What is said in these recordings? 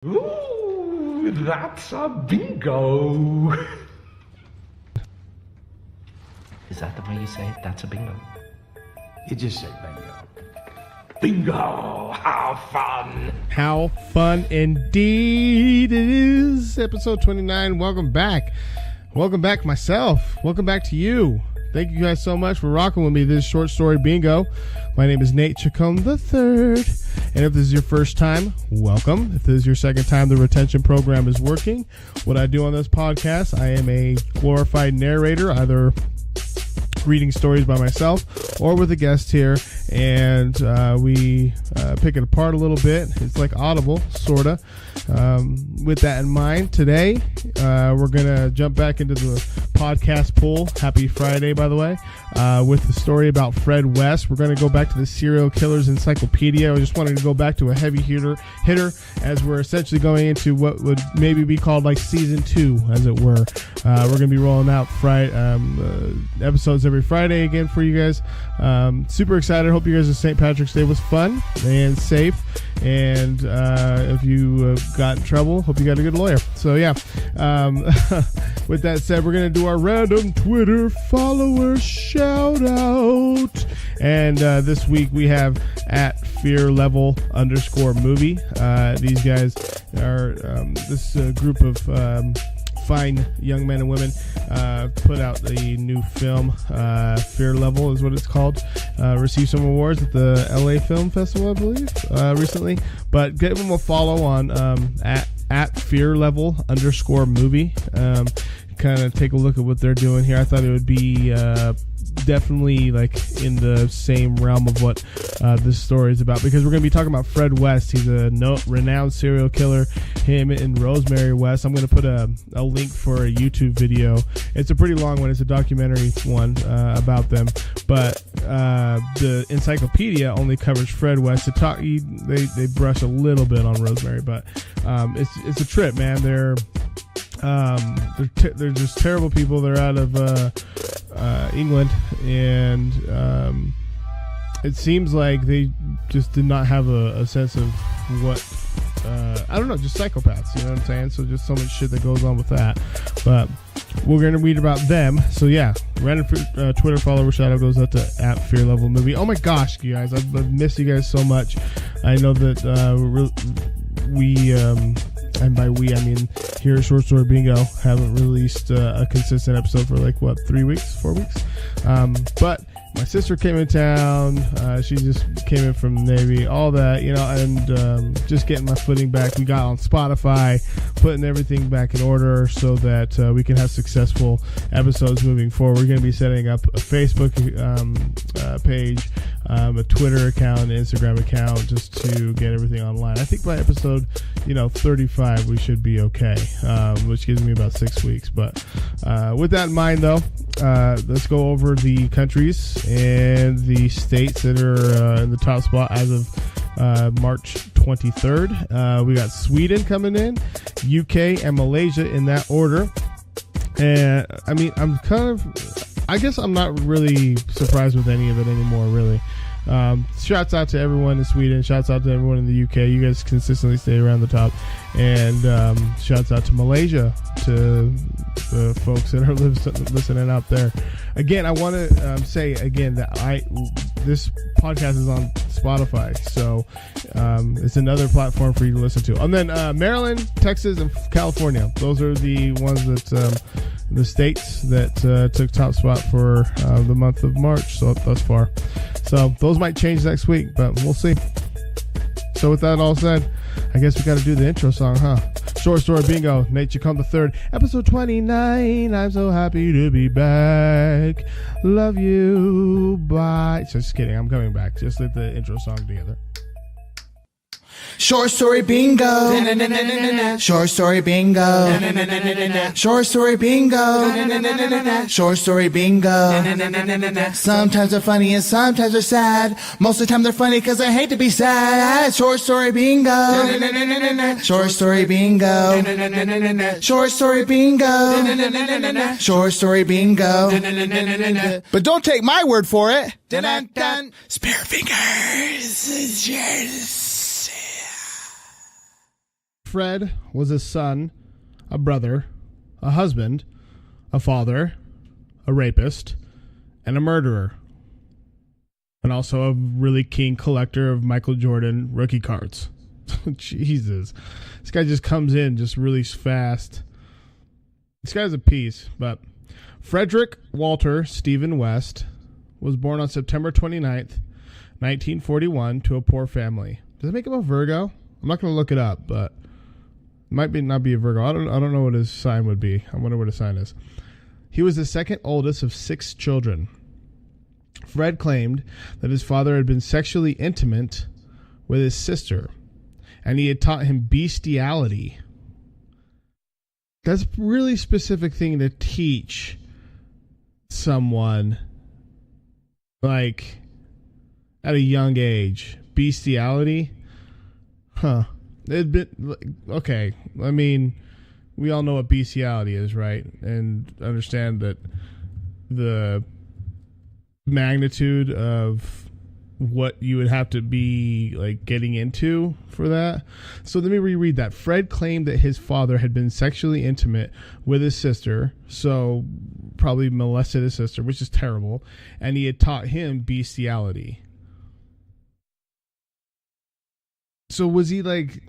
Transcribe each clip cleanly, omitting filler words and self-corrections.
Ooh, that's a bingo. Is that the way you say it? That's a bingo. You just say bingo. Bingo! How fun! How fun indeed it is. Episode 29. Welcome back. Welcome back myself. Welcome back to you. Thank you guys so much for rocking with me this short story bingo. My name is Nate Chacon III. And if this is your first time, welcome. If this is your second time, the retention program is working. What I do on this podcast, I am a glorified narrator, either reading stories by myself or with a guest here, and we pick it apart a little bit. It's like Audible, sorta. With that in mind, today we're gonna jump back into the podcast pool. Happy Friday, by the way, with the story about Fred West. We're gonna go back to the Serial Kilers Encyclopedia. I just wanted to go back to a heavy hitter as we're essentially going into what would maybe be called like season 2, as it were. We're gonna be rolling out episodes every Friday again for you guys. Super excited. Hope you guys' St. Patrick's Day was fun and safe. And if you got in trouble, hope you got a good lawyer. So yeah, with that said, we're going to do our random Twitter follower shout out. And this week we have at @fearlevel_movie. These guys are this group of fine young men and women put out the new film. Fear Level is what it's called. Received some awards at the LA Film Festival, I believe, recently. But give them a follow on at @fearlevel_movie. Kind of take a look at what they're doing here. I thought it would be definitely like in the same realm of what this story is about, because we're going to be talking about Fred West. He's a renowned serial killer, him and Rosemary West. I'm going to put a link for a YouTube video. It's a pretty long one. It's a documentary one about them, but the encyclopedia only covers Fred West. They brush a little bit on Rosemary, but it's a trip, man. They're just terrible people. They're out of England, and it seems like they just did not have a sense of what I don't know, just psychopaths, you know what I'm saying? So just so much shit that goes on with that. But we're going to read about them. So yeah, random Twitter follower shout out goes out to @fearlevelmovie. Oh my gosh, you guys, I've missed you guys so much. I know that we and by we, I mean here at Short Story Bingo, haven't released a consistent episode for like, 4 weeks? But my sister came in town. She just came in from the Navy, all that, you know, and just getting my footing back. We got on Spotify, putting everything back in order so that we can have successful episodes moving forward. We're going to be setting up a Facebook page, a Twitter account, an Instagram account, just to get everything online. I think by episode 35 we should be okay, which gives me about 6 weeks. But with that in mind, though, let's go over the countries and the states that are in the top spot as of March 23rd. We got Sweden coming in, UK, and Malaysia in that order. And I mean, I guess I'm not really surprised with any of it anymore, really. Shouts out to everyone in Sweden. Shouts out to everyone in the UK. You guys consistently stay around the top. And shouts out to Malaysia, to the folks that are listening out there. Again, I want to say again that this podcast is on Spotify, so it's another platform for you to listen to. And then Maryland, Texas, and California. Those are the ones that the states that took top spot for the month of March so thus far. So those might change next week, but we'll see. So with that all said, I guess we got to do the intro song, huh? Short Story Bingo, Nate Chacon III, episode 29. I'm so happy to be back. Love you. Bye. Just kidding. I'm coming back. Just let the intro song together. Short story bingo. Short story bingo. Short story bingo. Short story bingo. Sometimes they're funny and sometimes they're sad. Most of the time they're funny because I hate to be sad. Short story bingo. Short story bingo. Short story bingo. Short story bingo. But don't take my word for it. Spare fingers. Fred was a son, a brother, a husband, a father, a rapist, and a murderer. And also a really keen collector of Michael Jordan rookie cards. Jesus. This guy just comes in just really fast. This guy's a piece, but Frederick Walter Stephen West was born on September 29th, 1941 to a poor family. Does that make him a Virgo? I'm not going to look it up, but it might not be a Virgo. I don't know what his sign would be. I wonder what his sign is. He was the second oldest of 6 children. Fred claimed that his father had been sexually intimate with his sister, and he had taught him bestiality. That's a really specific thing to teach someone, like, at a young age. Bestiality? Huh. It'd been, okay, I mean, we all know what bestiality is, right? And understand that the magnitude of what you would have to be like getting into for that. So let me reread that. Fred claimed that his father had been sexually intimate with his sister, so probably molested his sister, which is terrible, and he had taught him bestiality. So was he like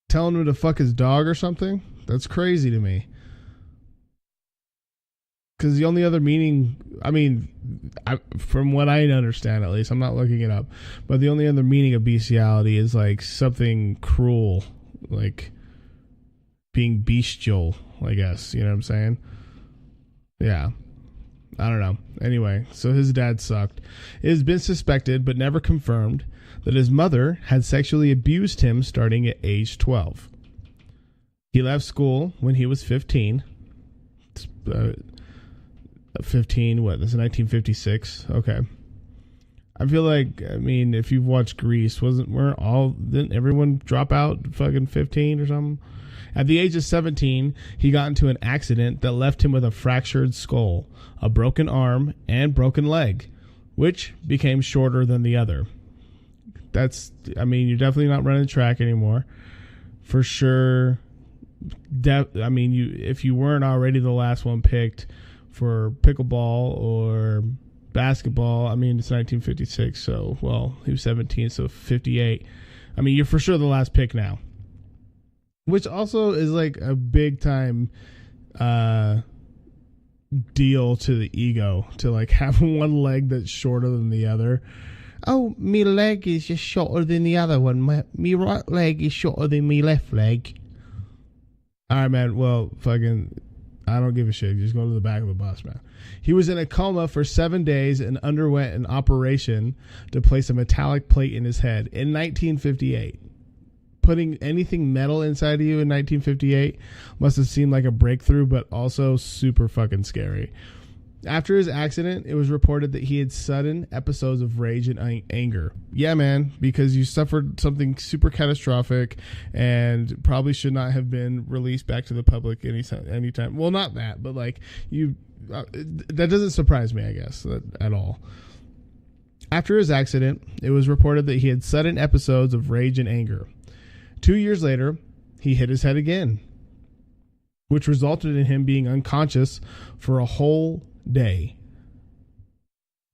telling him to fuck his dog or something? That's crazy to me. Because the only other meaning, I mean, from what I understand at least, I'm not looking it up, but the only other meaning of bestiality is like something cruel, like being bestial, I guess. You know what I'm saying? Yeah. I don't know. Anyway, so his dad sucked. It has been suspected, but never confirmed, that his mother had sexually abused him starting at age 12. He left school when he was 15. 15, what? This is 1956. Okay. I feel like, I mean, if you've watched Grease, didn't everyone drop out fucking 15 or something? At the age of 17, he got into an accident that left him with a fractured skull, a broken arm, and broken leg, which became shorter than the other. I mean, you're definitely not running track anymore. For sure. I mean, if you weren't already the last one picked for pickleball or basketball, I mean, it's 1956, so, well, he was 17, so 58. I mean, you're for sure the last pick now. Which also is like a big time deal to the ego, to like have one leg that's shorter than the other. Oh, me leg is just shorter than the other one. Me right leg is shorter than me left leg. All right, man. Well, fucking, I don't give a shit. Just go to the back of the bus, man. He was in a coma for 7 days and underwent an operation to place a metallic plate in his head in 1958. Putting anything metal inside of you in 1958 must have seemed like a breakthrough, but also super fucking scary. After his accident, it was reported that he had sudden episodes of rage and anger. Yeah, man, because you suffered something super catastrophic and probably should not have been released back to the public anytime. Well, not that, but like that doesn't surprise me, I guess, at all. After his accident, it was reported that he had sudden episodes of rage and anger. 2 years later, he hit his head again, which resulted in him being unconscious for a whole day.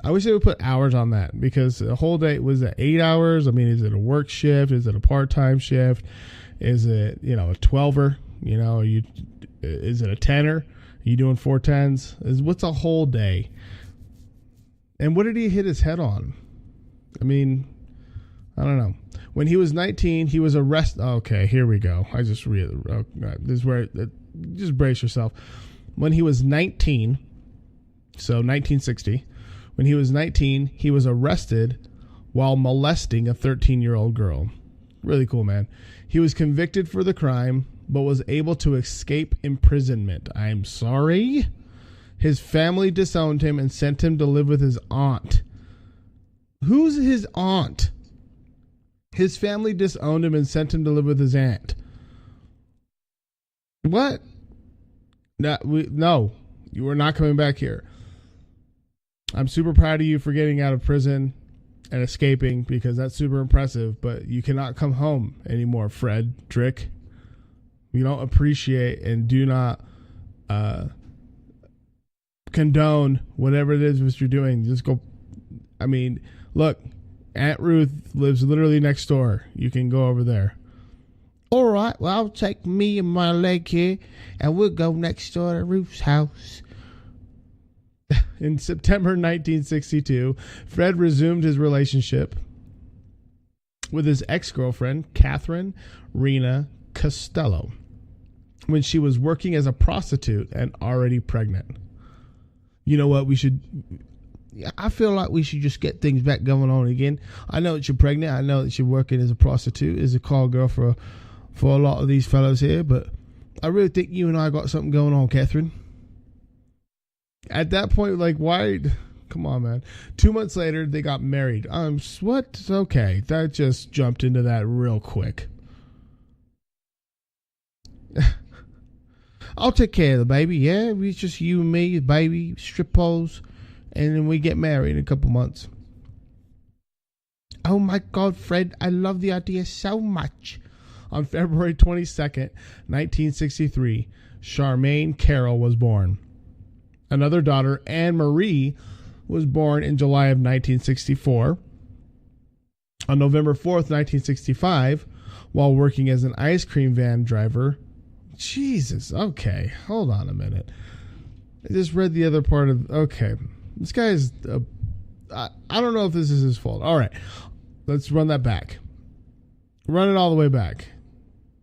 I wish they would put hours on that, because a whole day, was it 8 hours? I mean, is it a work shift? Is it a part-time shift? Is it, a 12er? Is it a 10er? Are you doing 4 10s? What's a whole day? And what did he hit his head on? I mean, I don't know. When he was 19, he was arrested. Okay, here we go. I just read. This is where, just brace yourself. When he was 19, so 1960, when he was 19, he was arrested while molesting a 13-year-old girl. Really cool, man. He was convicted for the crime, but was able to escape imprisonment. I'm sorry. His family disowned him and sent him to live with his aunt. Who's his aunt? His family disowned him and sent him to live with his aunt. What? No, you are not coming back here. I'm super proud of you for getting out of prison. and escaping, because that's super impressive, but you cannot come home anymore, Fred Drick. We don't appreciate and do not condone whatever it is that you're doing. Just go. I mean, look, Aunt Ruth lives literally next door. You can go over there. All right, well, I'll take me and my leg here, and we'll go next door to Ruth's house. In September 1962, Fred resumed his relationship with his ex-girlfriend, Catherine Rena Costello, when she was working as a prostitute and already pregnant. You know what? I feel like we should just get things back going on again. I know that you're pregnant. I know that you're working as a prostitute, as a call girl for a lot of these fellows here, but I really think you and I got something going on, Catherine. At that point, like, why? Come on, man. 2 months later, they got married. What? Okay, that just jumped into that real quick. I'll take care of the baby, yeah? It's just you and me, the baby, strip poles, and then we get married in a couple months. Oh my God, Fred, I love the idea so much. On February 22nd, 1963, Charmaine Carroll was born. Another daughter, Anne Marie, was born in July of 1964. On November 4th, 1965, while working as an ice cream van driver. Jesus, okay, hold on a minute. I just read the other part of... Okay, this guy is... I don't know if this is his fault. All right, let's run that back. Run it all the way back.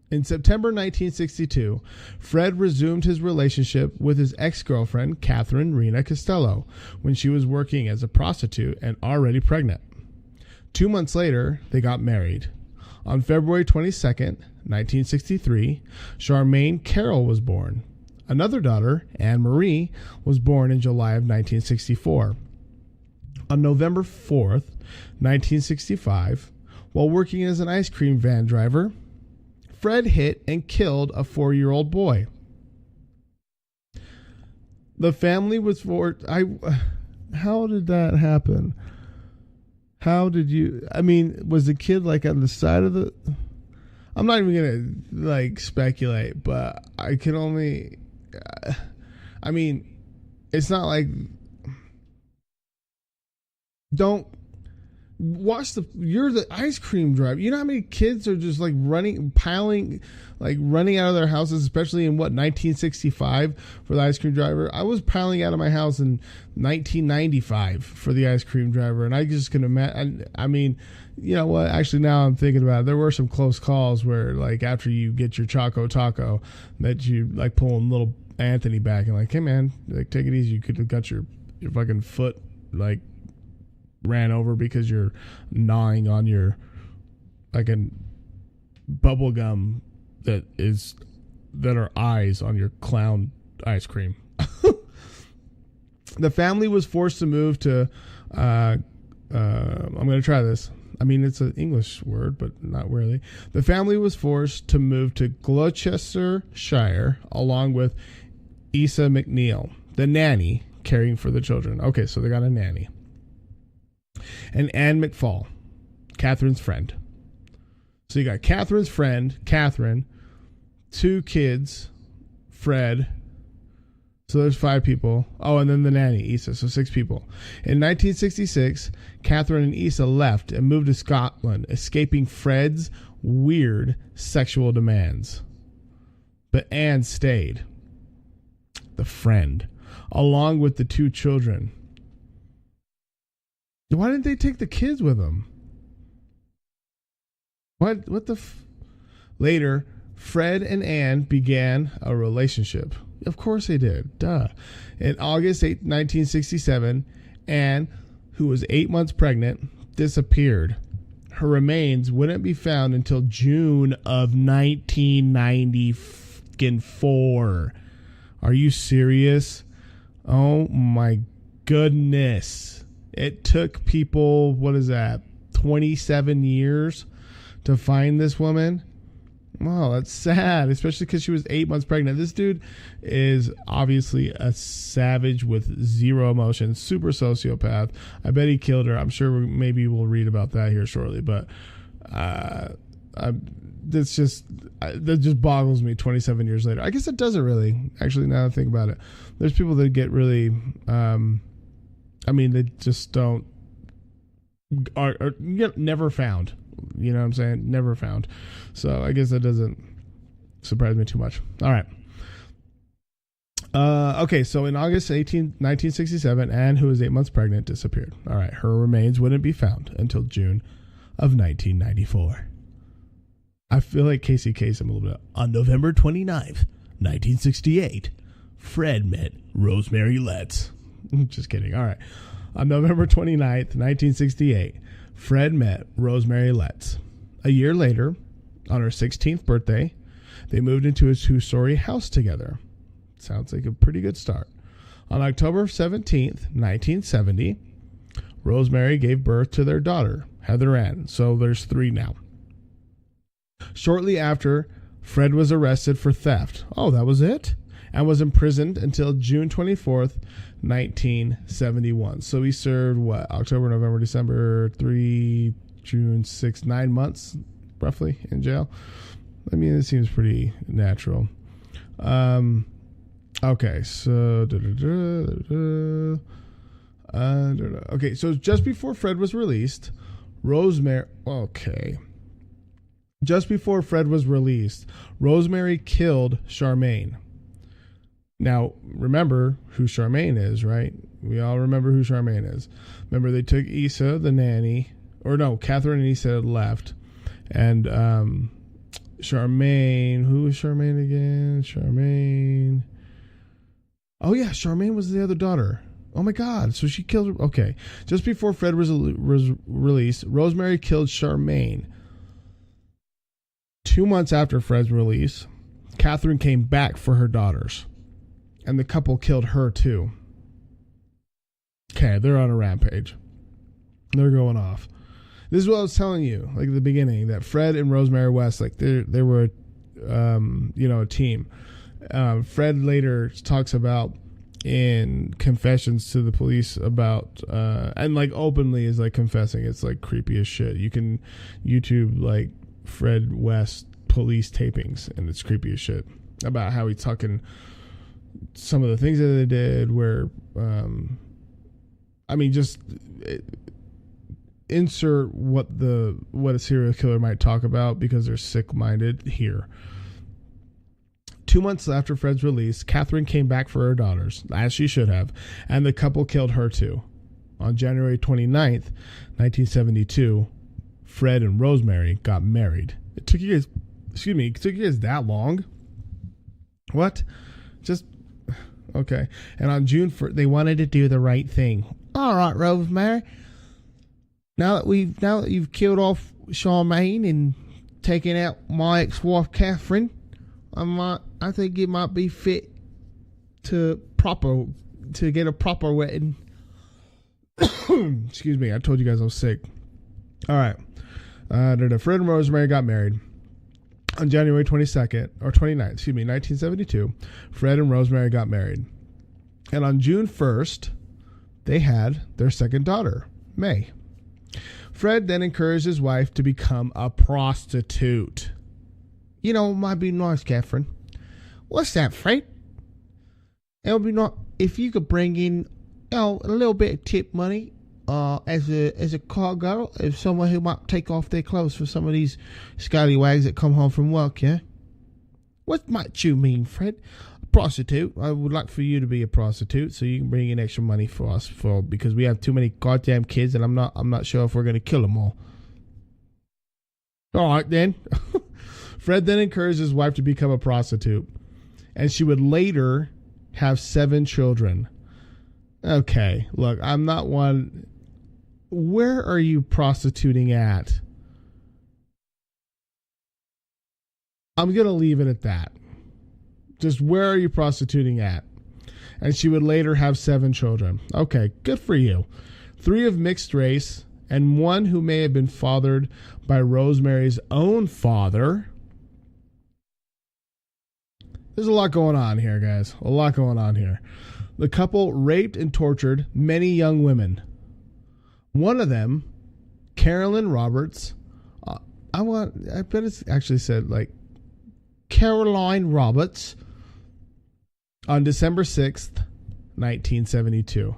In September 1962, Fred resumed his relationship with his ex-girlfriend, Catherine Rena Costello, when she was working as a prostitute and already pregnant. 2 months later, they got married. On February 22nd, 1963, Charmaine Carroll was born. Another daughter, Anne Marie, was born in July of 1964. On November 4th, 1965, while working as an ice cream van driver, Fred hit and killed a 4-year-old boy. The family was how did that happen? How did you... I mean, was the kid like on the side of the... I'm not even going to like speculate, but I can only... I mean, it's not like... Don't... You're the ice cream driver. You know how many kids are just like running out of their houses, especially in 1965 for the ice cream driver. I was piling out of my house in 1995 for the ice cream driver, and I just can imagine. I mean, you know what? Actually, now I'm thinking about it, there were some close calls where, like, after you get your Choco Taco, that you like pulling little Anthony back and like, hey man, like, take it easy. You could have got your fucking foot like ran over because you're gnawing on your like a bubble gum that are eyes on your clown ice cream. The family was forced to move to I'm going to try this. I mean, it's an English word, but not really. The family was forced to move to Gloucestershire along with Isa McNeil, the nanny caring for the children. Okay, so they got a nanny. And Anne McFall, Catherine's friend. So you got Catherine's friend, Catherine, 2 kids, Fred. So there's 5 people. Oh, and then the nanny, Isa. So 6 people. In 1966, Catherine and Isa left and moved to Scotland, escaping Fred's weird sexual demands. But Anne stayed. The friend, along with the 2 children. Why didn't they take the kids with them? What the Later, Fred and Anne began a relationship. Of course they did. Duh. In August 1967, Anne, who was 8 months pregnant, disappeared. Her remains wouldn't be found until June of 1994. Are you serious? Oh my goodness. It took people, 27 years to find this woman? Oh, that's sad, especially because she was 8 months pregnant. This dude is obviously a savage with zero emotion, super sociopath. I bet he killed her. I'm sure maybe we'll read about that here shortly, but that just boggles me 27 years later. I guess it doesn't really, actually, now that I think about it. There's people that get really, they just don't, are never found. You know what I'm saying? Never found. So I guess that doesn't surprise me too much. All right. Okay, so in August 1967, Anne, who was 8 months pregnant, disappeared. All right, her remains wouldn't be found until June of 1994. I feel like Casey Kasem a little bit. On November 29th, 1968, Fred met Rosemary Letts. Just kidding. All right. On November 29th, 1968, Fred met Rosemary Letts. A year later, on her 16th birthday, they moved into a 2-story house together. Sounds like a pretty good start. On October 17th, 1970, Rosemary gave birth to their daughter, Heather Ann. So there's 3 now. Shortly after, Fred was arrested for theft. Oh, that was it? And was imprisoned until June 24th, 1971. So he served, what, October, November, December, 3, June, 6, 9 months, roughly, in jail. I mean, it seems pretty natural. Okay, so... Okay, so just before Fred was released, Rosemary... Okay. Just before Fred was released, Rosemary killed Charmaine. Now, remember who Charmaine is, right? We all remember who Charmaine is. Remember, they took Issa, the nanny, or no, Catherine and Issa had left. And Charmaine, who was Charmaine again? Charmaine. Oh, yeah, Charmaine was the other daughter. Oh, my God. So she killed her. Okay. Just before Fred was released, Rosemary killed Charmaine. 2 months after Fred's release, Catherine came back for her daughters. And the couple killed her too. Okay, they're on a rampage. They're going off. This is what I was telling you, like at the beginning, that Fred and Rosemary West, like they were, a team. Fred later talks about in confessions to the police about, and like openly is like confessing. It's like creepy as shit. You can YouTube like Fred West police tapings, and it's creepy as shit about how he's talking. Some of the things that they did where, insert what a serial killer might talk about because they're sick-minded here. 2 months after Fred's release, Catherine came back for her daughters, as she should have, and the couple killed her too. On January 29th, 1972, Fred and Rosemary got married. It took you guys that long? What? Just... Okay. And on June 1st, they wanted to do the right thing. All right, Rosemary. Now that you've killed off Charmaine and taken out my ex-wife Catherine, I think it might be fit to get a proper wedding. Excuse me. I told you guys I was sick. All right. Fred and Rosemary got married. On January 22nd, or 29th, 1972, Fred and Rosemary got married. And on June 1st, they had their second daughter, May. Fred then encouraged his wife to become a prostitute. It might be nice, Catherine. What's that, Fred? It would be not if you could bring in a little bit of tip money as a cargo, as someone who might take off their clothes for some of these scallywags that come home from work, yeah? What might you mean, Fred? A prostitute. I would like for you to be a prostitute so you can bring in extra money for us because we have too many goddamn kids and I'm not sure if we're going to kill them all. All right, then. Fred then encouraged his wife to become a prostitute, and she would later have 7 children. Okay, look, I'm not one... Where are you prostituting at? I'm going to leave it at that. Just where are you prostituting at? And she would later have 7 children. Okay, good for you. 3 of mixed race and 1 who may have been fathered by Rosemary's own father. There's a lot going on here, guys. A lot going on here. The couple raped and tortured many young women. One of them, Carolyn Roberts, I bet it's actually said like Caroline Roberts, on December 6th, 1972.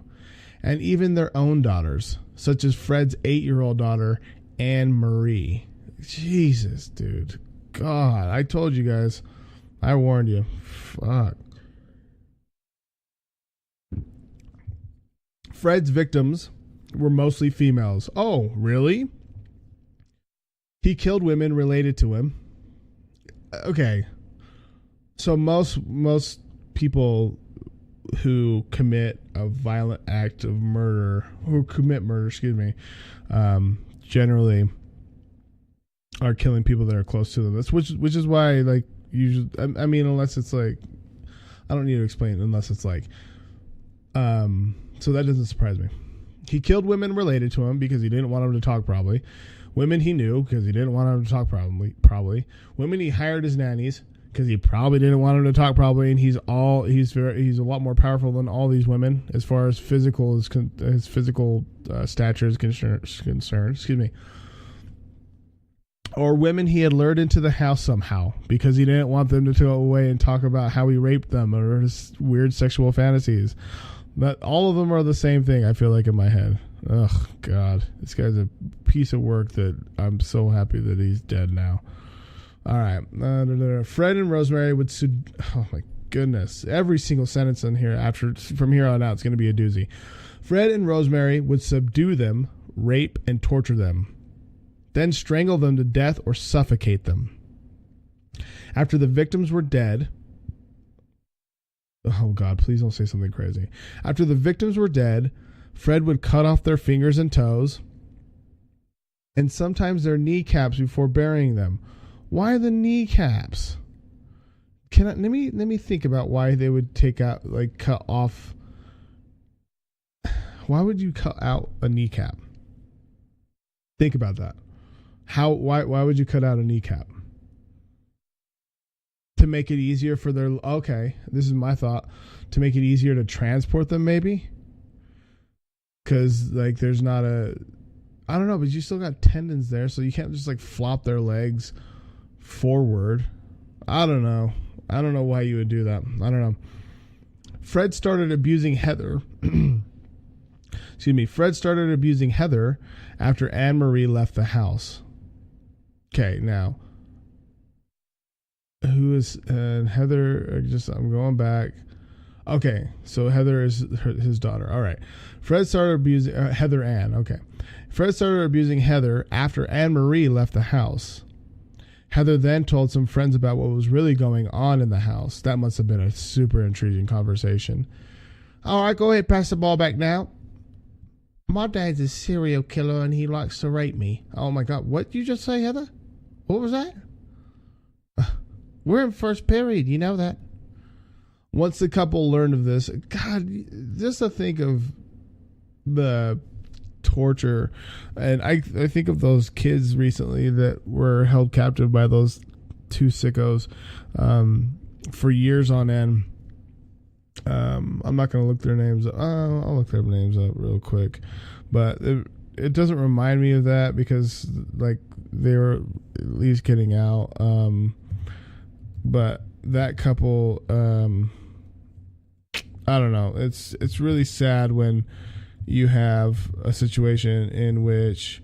And even their own daughters, such as Fred's 8-year-old daughter, Anne Marie. Jesus, dude. God, I told you guys. I warned you. Fuck. Fred's victims were mostly females. Oh, really? He killed women related to him. Okay. So most people who commit a violent act of murder, generally are killing people that are close to them. That's which is why, like, usually, I mean, unless it's like, I don't need to explain, unless it's like, so that doesn't surprise me. He killed women related to him because he didn't want them to talk, probably. Women he knew because he didn't want them to talk, probably. Women he hired as nannies because he probably didn't want them to talk, probably. And he's a lot more powerful than all these women as far as his physical stature is concerned. Excuse me. Or women he had lured into the house somehow because he didn't want them to go away and talk about how he raped them or his weird sexual fantasies. But all of them are the same thing, I feel like, in my head. Ugh, God. This guy's a piece of work that I'm so happy that he's dead now. All right. Fred and Rosemary would... Oh, my goodness. Every single sentence in here from here on out is going to be a doozy. Fred and Rosemary would subdue them, rape, and torture them. Then strangle them to death or suffocate them. After the victims were dead... Oh, God, please don't say something crazy. After the victims were dead, Fred would cut off their fingers and toes, and sometimes their kneecaps before burying them. Why the kneecaps? Let me think about why they would cut off. Why would you cut out a kneecap? Think about that. Why would you cut out a kneecap? To make it easier for their... Okay, this is my thought. To make it easier to transport them, maybe? Because, like, there's not a... I don't know, but you still got tendons there, so you can't just, like, flop their legs forward. I don't know. I don't know why you would do that. I don't know. Fred started abusing Heather... Excuse me. Fred started abusing Heather after Anne Marie left the house. Okay, now... Who is Heather? I'm going back. Okay, so Heather is his daughter. All right. Fred started abusing Heather Ann. Okay. Fred started abusing Heather after Anne Marie left the house. Heather then told some friends about what was really going on in the house. That must have been a super intriguing conversation. All right, go ahead, pass the ball back now. My dad's a serial killer and he likes to rape me. Oh my God, what did you just say, Heather? What was that? We're in first period, you know that. Once the couple learned of this, God, just to think of the torture. And I think of those kids recently that were held captive by those two sickos for years on end. I'm not going to look their names up. I'll look their names up real quick. But it doesn't remind me of that because, like, they were at least getting out. But that couple, I don't know. It's really sad when you have a situation in which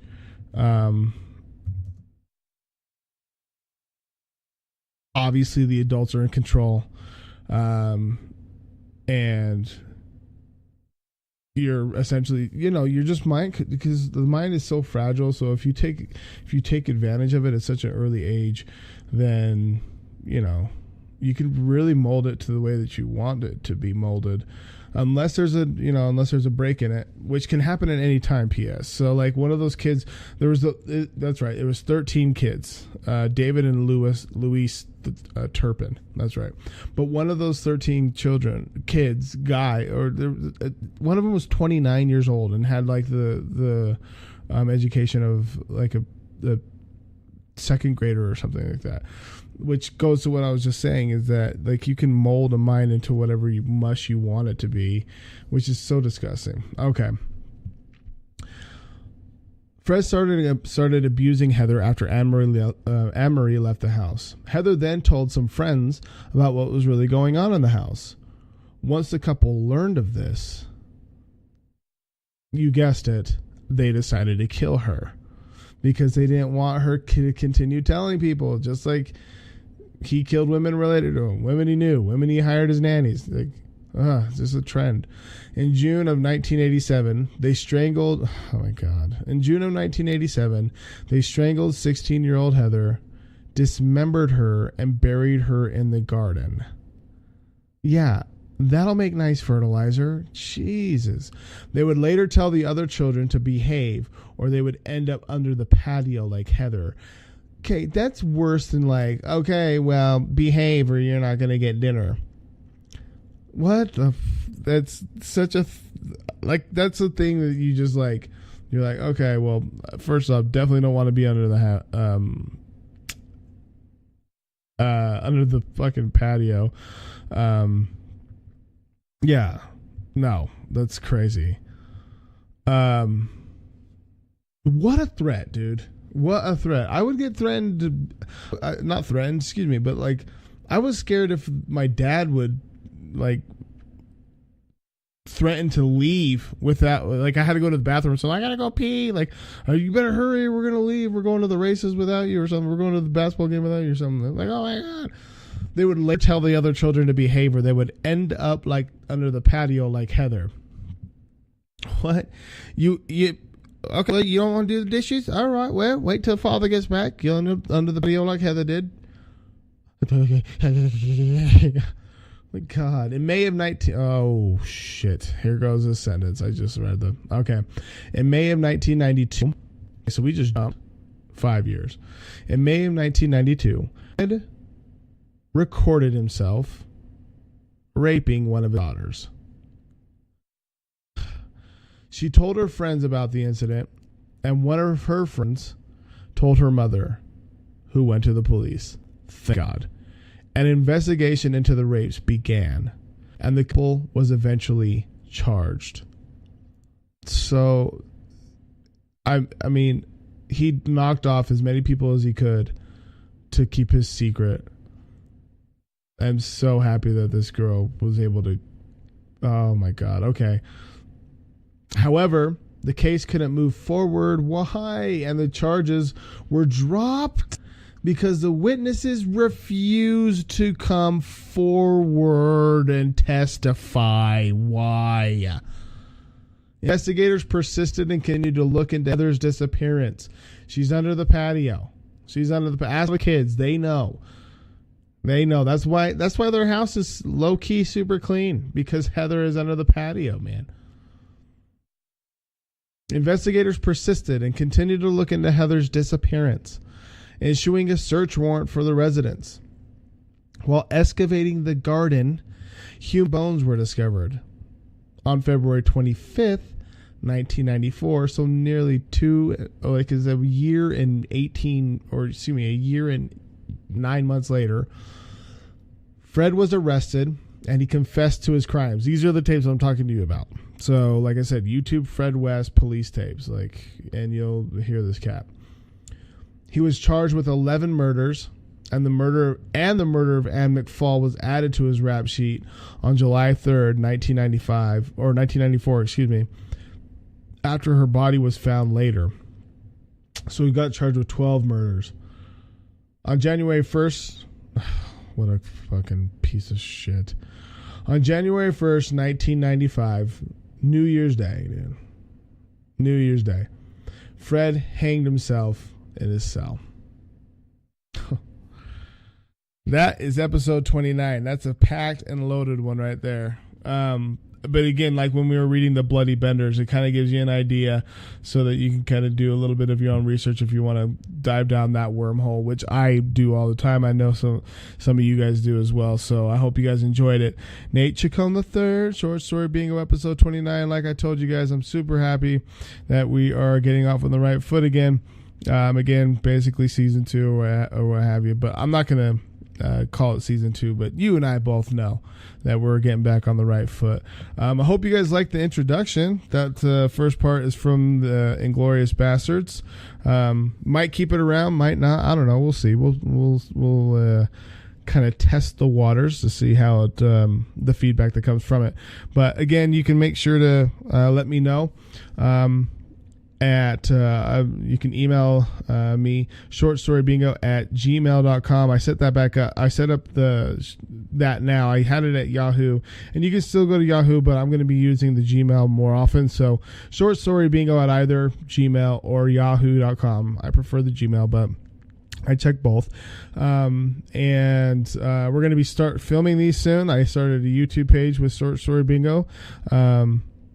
obviously the adults are in control, and you're essentially, you're just because the mind is so fragile. So if you take advantage of it at such an early age, then you can really mold it to the way that you want it to be molded, unless there's a break in it, which can happen at any time. P.S. So, like, one of those kids, that's right. It was 13 kids, David and Luis Turpin. That's right. But one of those 13 kids, one of them was 29 years old and had like the education of like a second grader or something like that. which goes to what I was just saying, is that like you can mold a mind into whatever you want it to be, which is so disgusting. Okay. Fred started abusing Heather after Anne-Marie left the house. Heather then told some friends about what was really going on in the house. Once the couple learned of this, you guessed it, they decided to kill her because they didn't want her to continue telling people, just like he killed women related to him, women he knew, women he hired as nannies. Like, it's just a trend. In June of 1987, they strangled... Oh, my God. In June of 1987, they strangled 16-year-old Heather, dismembered her, and buried her in the garden. Yeah, that'll make nice fertilizer. Jesus. They would later tell the other children to behave, or they would end up under the patio like Heather. Okay, that's worse than like, okay, well, behave or you're not going to get dinner. What the that's such a like that's the thing that you just like, you're like, okay, well, first off, definitely don't want to be under the under the fucking patio. Yeah, no, that's crazy. What a threat, dude. What a threat. I would get threatened, not threatened, excuse me, but like I was scared if my dad would like threaten to leave without, like, I had to go to the bathroom, so I gotta go pee, like, oh, you better hurry, we're gonna leave, we're going to the races without you or something, we're going to the basketball game without you or something. Like, oh my God. They would later tell the other children to behave, or they would end up like under the patio like Heather. What? You okay, well, you don't want to do the dishes? All right, well, wait till father gets back, you'll end up under the patio like Heather did. My God. In May of oh shit. Here goes this sentence. I just read okay. In May of 1992, so we just jumped 5 years. In May of 1992, Ed recorded himself raping one of his daughters. She told her friends about the incident, and one of her friends told her mother, who went to the police. Thank God. An investigation into the rapes began, and the couple was eventually charged. So, I mean, he knocked off as many people as he could to keep his secret. I'm so happy that this girl was able to... Oh, my God. Okay. However, the case couldn't move forward. Why? And the charges were dropped because the witnesses refused to come forward and testify. Why? Investigators persisted and continued to look into Heather's disappearance. She's under the patio. She's under the... Ask the kids. They know. They know. That's why their house is low-key super clean, because Heather is under the patio, man. Investigators persisted and continued to look into Heather's disappearance, issuing a search warrant for the residence. While excavating the garden, human bones were discovered. On February 25th, 1994, so nearly a year and 9 months later, Fred was arrested and he confessed to his crimes. These are the tapes I'm talking to you about. So, like I said, YouTube Fred West police tapes, and you'll hear this cat. He was charged with 11 murders, and the murder of Ann McFall was added to his rap sheet on July 3rd, 1994, after her body was found later. So he got charged with 12 murders. On January 1st, what a fucking piece of shit. On January 1st, 1995, New Year's Day, dude. New Year's Day. Fred hanged himself in his cell. That is episode 29. That's a packed and loaded one right there. But again, like when we were reading the Bloody Benders, it kind of gives you an idea so that you can kind of do a little bit of your own research if you want to dive down that wormhole, which I do all the time. I know some of you guys do as well. So I hope you guys enjoyed it. Nate Chacon III, Short Story Bingo, episode 29. Like I told you guys, I'm super happy that we are getting off on the right foot again. Again, basically season 2 or what have you. But I'm not going to call it season 2, but you and I both know that we're getting back on the right foot. I hope you guys liked the introduction. That first part is from the Inglorious Bastards. Might keep it around, might not. I don't know. We'll see. We'll kind of test the waters to see how it, the feedback that comes from it. But again, you can make sure to let me know. You can email me shortstorybingo@gmail.com. I set that back up. I set up that now. I had it at Yahoo, and you can still go to Yahoo, but I'm going to be using the Gmail more often. So shortstorybingo at either Gmail or yahoo.com. I prefer the Gmail, but I check both. And we're going to be start filming these soon. I started a YouTube page with Short Story Bingo.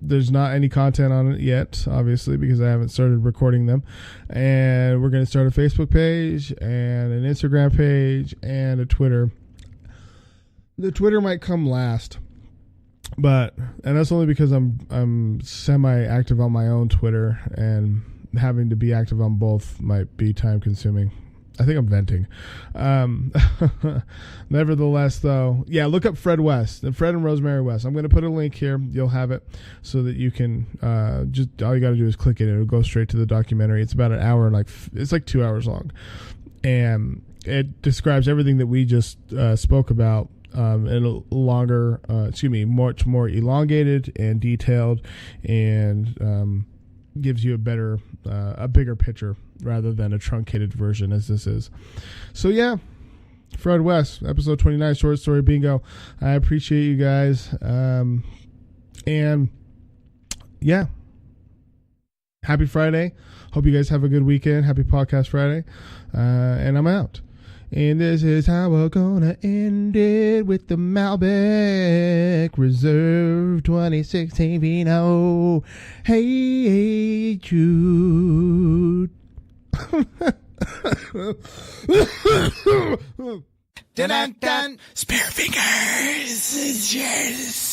There's not any content on it yet, obviously, because I haven't started recording them. And we're going to start a Facebook page and an Instagram page and a Twitter. The Twitter might come last, and that's only because I'm semi-active on my own Twitter, and having to be active on both might be time-consuming. I think I'm venting. Nevertheless, though, yeah, look up Fred West, Fred and Rosemary West. I'm going to put a link here. You'll have it so that you can just, all you got to do is click it. It'll go straight to the documentary. It's about an hour, it's like 2 hours long. And it describes everything that we just spoke about in a longer, much more elongated and detailed, and gives you a bigger picture rather than a truncated version as this is. So yeah, Fred West, episode 29, Short Story Bingo. I appreciate you guys. And yeah, happy Friday. Hope you guys have a good weekend. Happy Podcast Friday. And I'm out. And this is how we're gonna end it with the Malbec Reserve 2016 Vino. Hey, Jude. Dun dun dun. Spare fingers. Cheers.